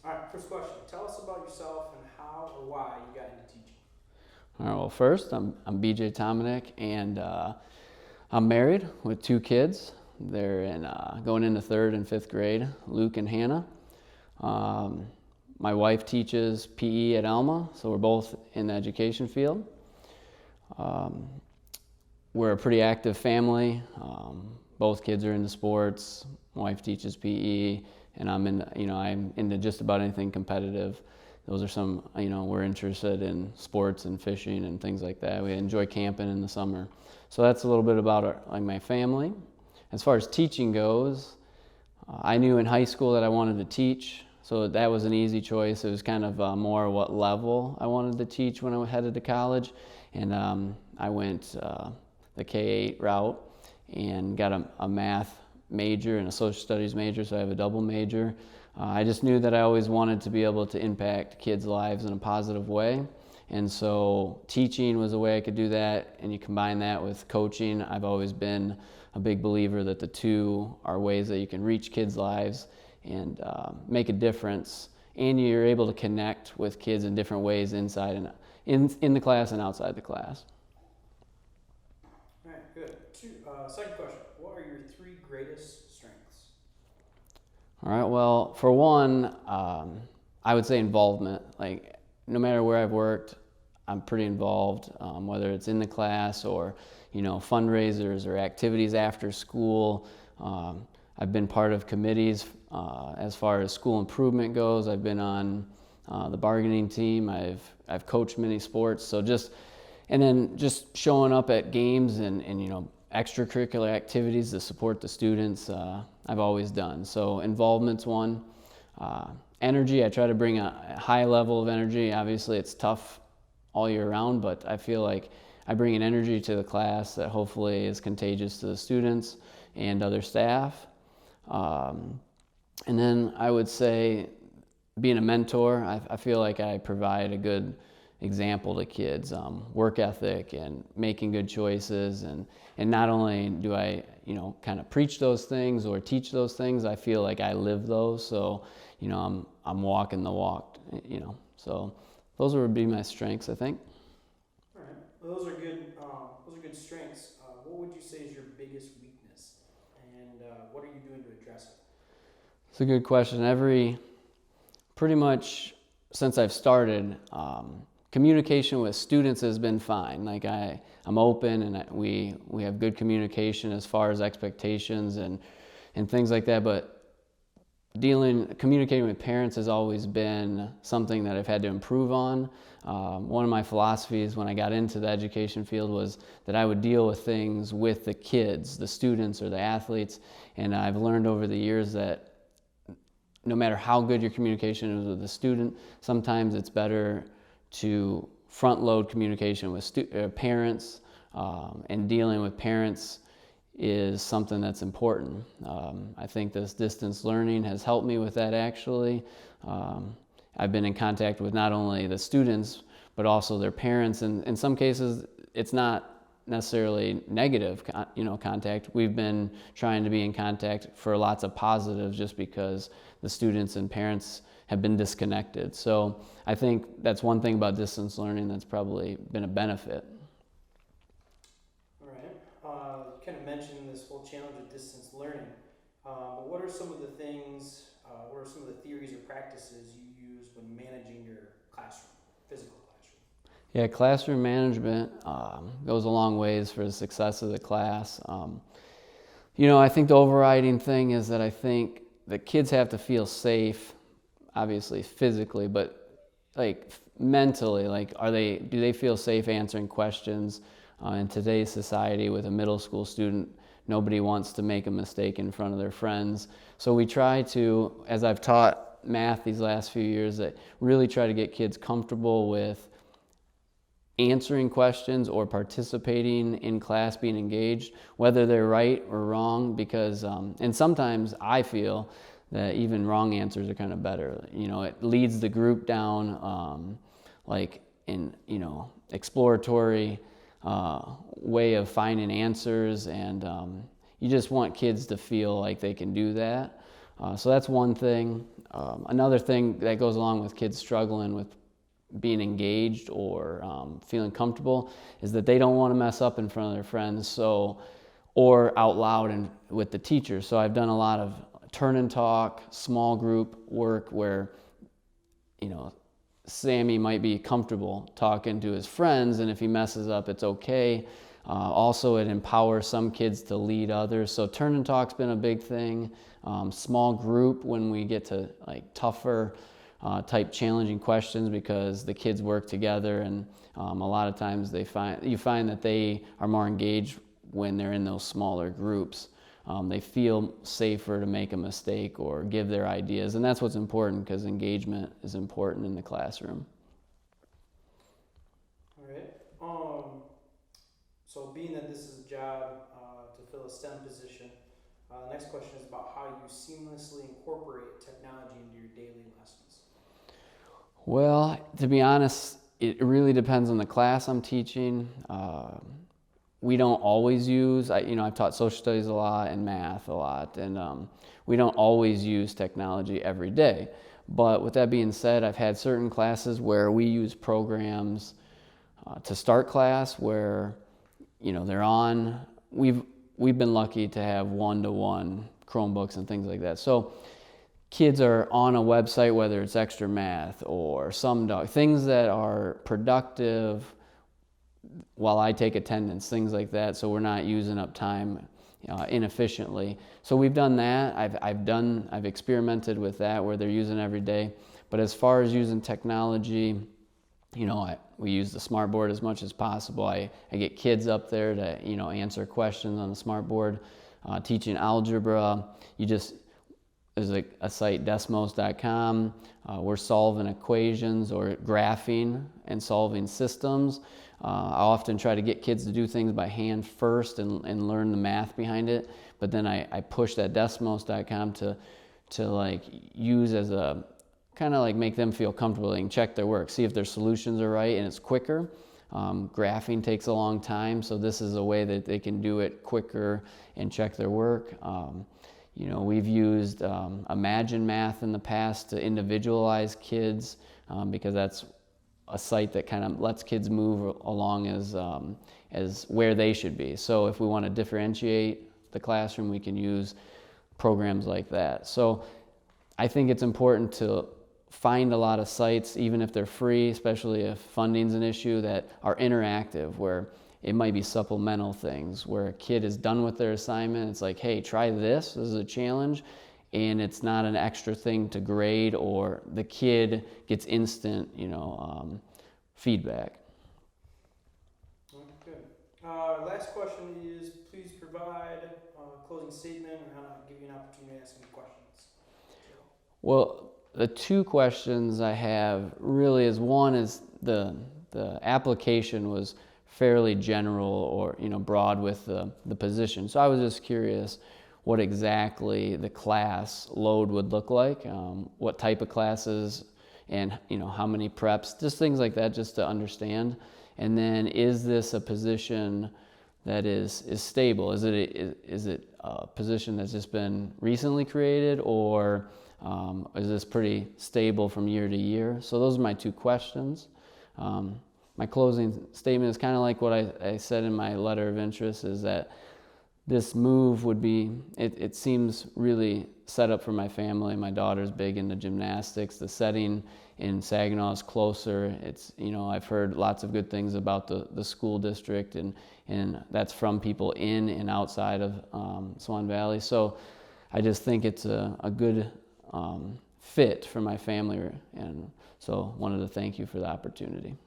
All right, first question. Tell us about yourself and how or why you got into teaching. All right, well, first, I'm BJ Tomanek, and I'm married with two kids. They're going into third and fifth grade, Luke and Hannah. Um, my wife teaches PE at Alma, so we're both in the education field. Um, we're a pretty active family. Both kids are into sports. My wife teaches PE, and I'm into just about anything competitive. Those are some, we're interested in sports and fishing and things like that. We enjoy camping in the summer. So that's a little bit about my family. As far as teaching goes, I knew in high school that I wanted to teach, so that was an easy choice. It was kind of more what level I wanted to teach when I headed to college, and I went the K-8 route and got a math major and a social studies major, so I have a double major. I just knew that I always wanted to be able to impact kids' lives in a positive way, and so teaching was a way I could do that, and you combine that with coaching. I've always been a big believer that the two are ways that you can reach kids' lives and make a difference, and you're able to connect with kids in different ways inside and in the class and outside the class. All right, good. Second question. What are your three greatest strengths? All right, well, for one, I would say involvement. Like, no matter where I've worked, I'm pretty involved, whether it's in the class or, fundraisers or activities after school. I've been part of committees as far as school improvement goes. I've been on the bargaining team. I've coached many sports. So just showing up at games and extracurricular activities to support the students, I've always done. So involvement's one. Energy, I try to bring a high level of energy. Obviously, it's tough all year round, but I feel like I bring an energy to the class that hopefully is contagious to the students and other staff. And then I would say being a mentor, I feel like I provide a good example to kids, work ethic and making good choices. And not only do I, kind of preach those things or teach those things, I feel like I live those. So, I'm walking the walk, So those would be my strengths, I think. All right. Well, those are good. Those are good strengths. What would you say is your biggest weakness, and what are you doing to address it? It's a good question. Pretty much since I've started, communication with students has been fine. Like I'm open, and we have good communication as far as expectations and things like that. But communicating with parents has always been something that I've had to improve on. One of my philosophies when I got into the education field was that I would deal with things with the kids, the students or the athletes, and I've learned over the years that no matter how good your communication is with the student, sometimes it's better to front load communication with parents, and dealing with parents is something that's important. I think this distance learning has helped me with that actually. I've been in contact with not only the students, but also their parents, and in some cases it's not necessarily negative contact. We've been trying to be in contact for lots of positives just because the students and parents have been disconnected. So I think that's one thing about distance learning that's probably been a benefit. All right. You kind of mentioned this whole challenge of distance learning. But what are some of the things, what are some of the theories or practices you use when managing your classroom, physical classroom? Yeah, classroom management goes a long ways for the success of the class. I think the overriding thing is that I think the kids have to feel safe, obviously physically, but like mentally, like do they feel safe answering questions? In today's society with a middle school student, nobody wants to make a mistake in front of their friends. So we try to, as I've taught math these last few years, that really try to get kids comfortable with answering questions or participating in class, being engaged, whether they're right or wrong, because, and sometimes I feel that even wrong answers are kind of better. It leads the group down, exploratory way of finding answers, and you just want kids to feel like they can do that. So that's one thing. Another thing that goes along with kids struggling with being engaged or feeling comfortable is that they don't want to mess up in front of their friends, or out loud and with the teacher. So I've done a lot of turn and talk, small group work where, Sammy might be comfortable talking to his friends, and if he messes up, it's okay. Also, it empowers some kids to lead others. So turn and talk's been a big thing. Small group when we get to tougher type challenging questions, because the kids work together, and a lot of times you find that they are more engaged when they're in those smaller groups. They feel safer to make a mistake or give their ideas, and that's what's important, because engagement is important in the classroom. All right. So being that this is a job to fill a STEM position, the next question is about how you seamlessly incorporate technology into your daily lessons. Well, to be honest, it really depends on the class I'm teaching. We don't always use, I've taught social studies a lot and math a lot, and we don't always use technology every day. But with that being said, I've had certain classes where we use programs to start class where, they're on. We've been lucky to have one-to-one Chromebooks and things like that. So kids are on a website, whether it's Extra Math or SumDog, things that are productive while I take attendance, things like that, so we're not using up time inefficiently. So we've done that. I've experimented with that where they're using it every day. But as far as using technology, we use the smart board as much as possible. I get kids up there to answer questions on the smart board. Teaching algebra, there's a site, desmos.com. We're solving equations or graphing and solving systems. I often try to get kids to do things by hand first and learn the math behind it, but then I push that desmos.com to use as a kind of make them feel comfortable. They can check their work, see if their solutions are right, and it's quicker. Graphing takes a long time, so this is a way that they can do it quicker and check their work. We've used Imagine Math in the past to individualize kids, because that's a site that kind of lets kids move along as where they should be. So if we want to differentiate the classroom, we can use programs like that. So I think it's important to find a lot of sites, even if they're free, especially if funding's an issue, that are interactive, where it might be supplemental things, where a kid is done with their assignment. It's like, hey, try this. This is a challenge. And it's not an extra thing to grade, or the kid gets instant, feedback. Okay. Last question is, please provide a closing statement, and I'll give you an opportunity to ask any questions. Well, the two questions I have really is, one is the application was fairly general or broad with the position. So I was just curious what exactly the class load would look like, what type of classes, and how many preps, just things like that, just to understand. And then, is this a position that is stable? Is it a position that's just been recently created, or is this pretty stable from year to year? So those are my two questions. My closing statement is kind of like what I said in my letter of interest, is that this move would be, it seems really set up for my family. My daughter's big into gymnastics. The setting in Saginaw is closer. It's, I've heard lots of good things about the school district, and that's from people in and outside of Swan Valley. So I just think it's a good fit for my family, and so wanted to thank you for the opportunity.